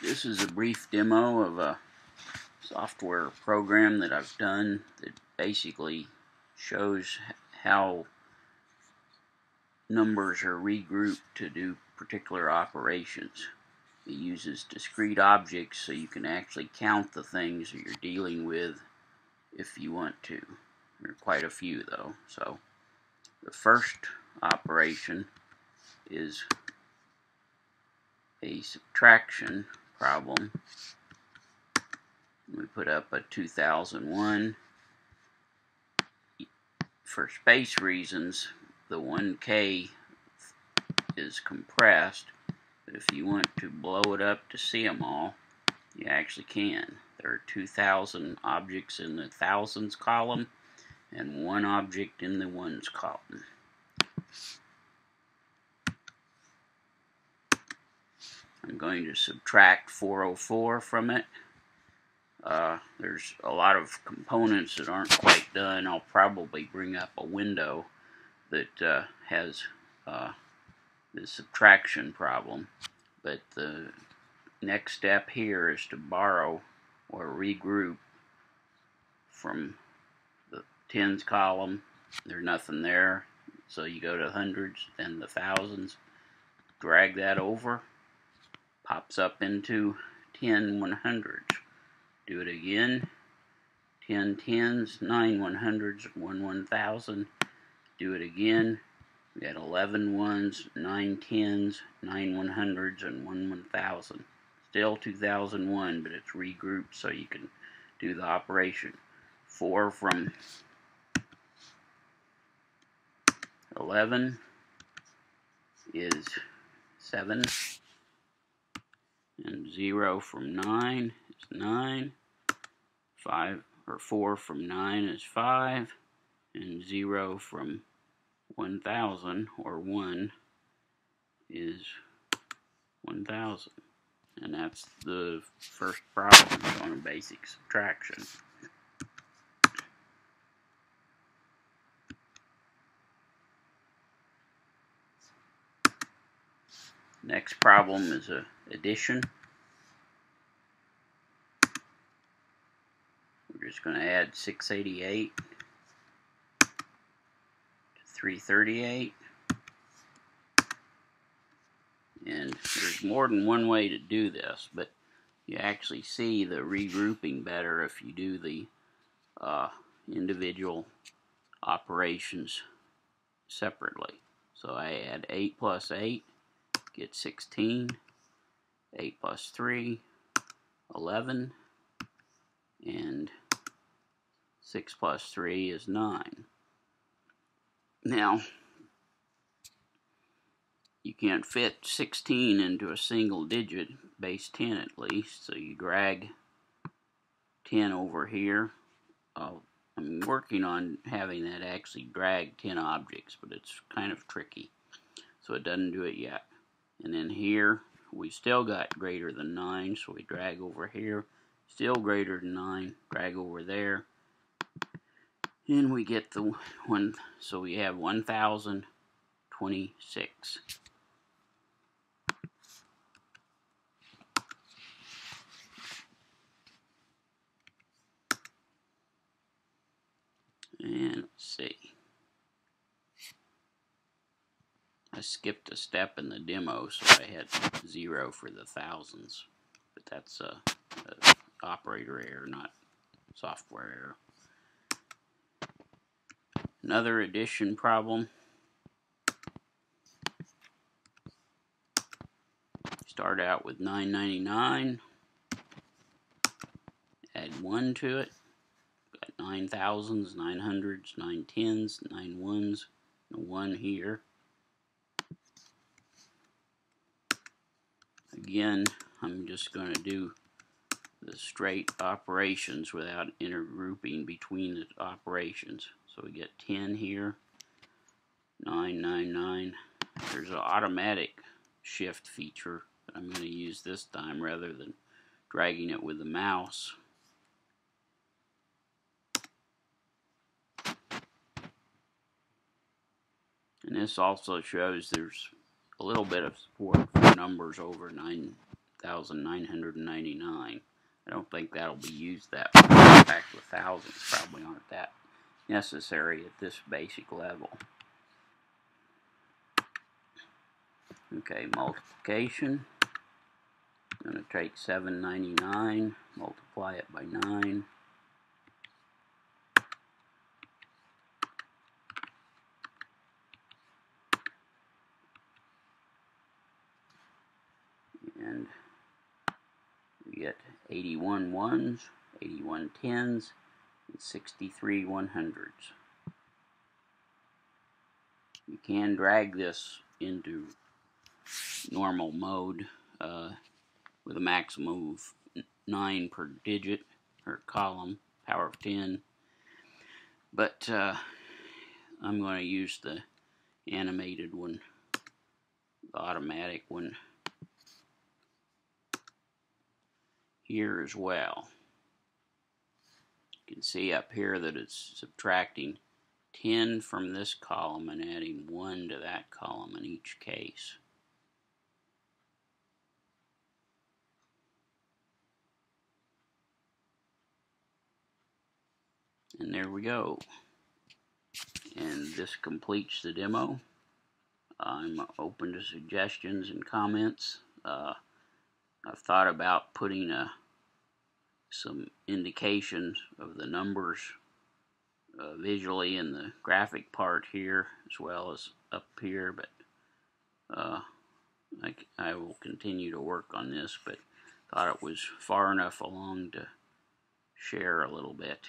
This is a brief demo of a software program that I've done that basically shows how numbers are regrouped to do particular operations. It uses discrete objects so you can actually count the things that you're dealing with if you want to. There are quite a few though. So the first operation is a subtraction problem. We put up a 2001. For space reasons, the 1K is compressed, but if you want to blow it up to see them all, you actually can. There are 2,000 objects in the thousands column and one object in the ones column. I'm going to subtract 404 from it. There's a lot of components that aren't quite done. I'll probably bring up a window that has the subtraction problem. But the next step here is to borrow or regroup from the tens column. There's nothing there, so you go to hundreds, then the thousands, drag that over, pops up into 10 100s. Do it again, 10 tens, 9 100s, 1 1000. Do it again. We got 11 ones, 9 tens, 9 100s, and 1 1000. Still 2001, but it's regrouped so you can do the operation. 4 from 11 is 7, and 0 from 9 is 9. 4 from 9 is 5, and 0 from 1000 or 1 is 1000. And that's the first problem on a basic subtraction. Next problem is addition. We're just going to add 688 to 338. And there's more than one way to do this, but you actually see the regrouping better if you do the individual operations separately. So I add 8 plus 8, get 16, 8 plus 3, 11, and 6 plus 3 is 9. Now, you can't fit 16 into a single digit, base 10 at least, so you drag 10 over here. I'm working on having that actually drag 10 objects, but it's kind of tricky, so it doesn't do it yet. And then here, we still got greater than 9, so we drag over here. Still greater than 9, drag over there. And we get the one, so we have 1026. And let's see. I skipped a step in the demo, so I had 0 for the thousands. But that's a operator error, not software error. Another addition problem. Start out with 999. Add 1 to it. Got 9 thousands, 9 hundreds, 9 tens, 9 ones, and 1 here. Again, I'm just going to do the straight operations without intergrouping between the operations. So we get 10 here, 9, 9, 9. There's an automatic shift feature that I'm going to use this time rather than dragging it with the mouse. And this also shows there's a little bit of support for numbers over 9 1,999. I don't think that'll be used that much. In fact, the thousands probably aren't that necessary at this basic level. Okay, multiplication. I'm going to take 799, multiply it by 9. And we get 81 ones, 81 tens, and 63 100s. You can drag this into normal mode with a maximum of 9 per digit or column, power of 10. But I'm going to use the animated one, the automatic one, here as well. You can see up here that it's subtracting 10 from this column and adding 1 to that column in each case. And there we go. And this completes the demo. I'm open to suggestions and comments. I've thought about putting some indications of the numbers visually in the graphic part here as well as up here, but I will continue to work on this, but thought it was far enough along to share a little bit.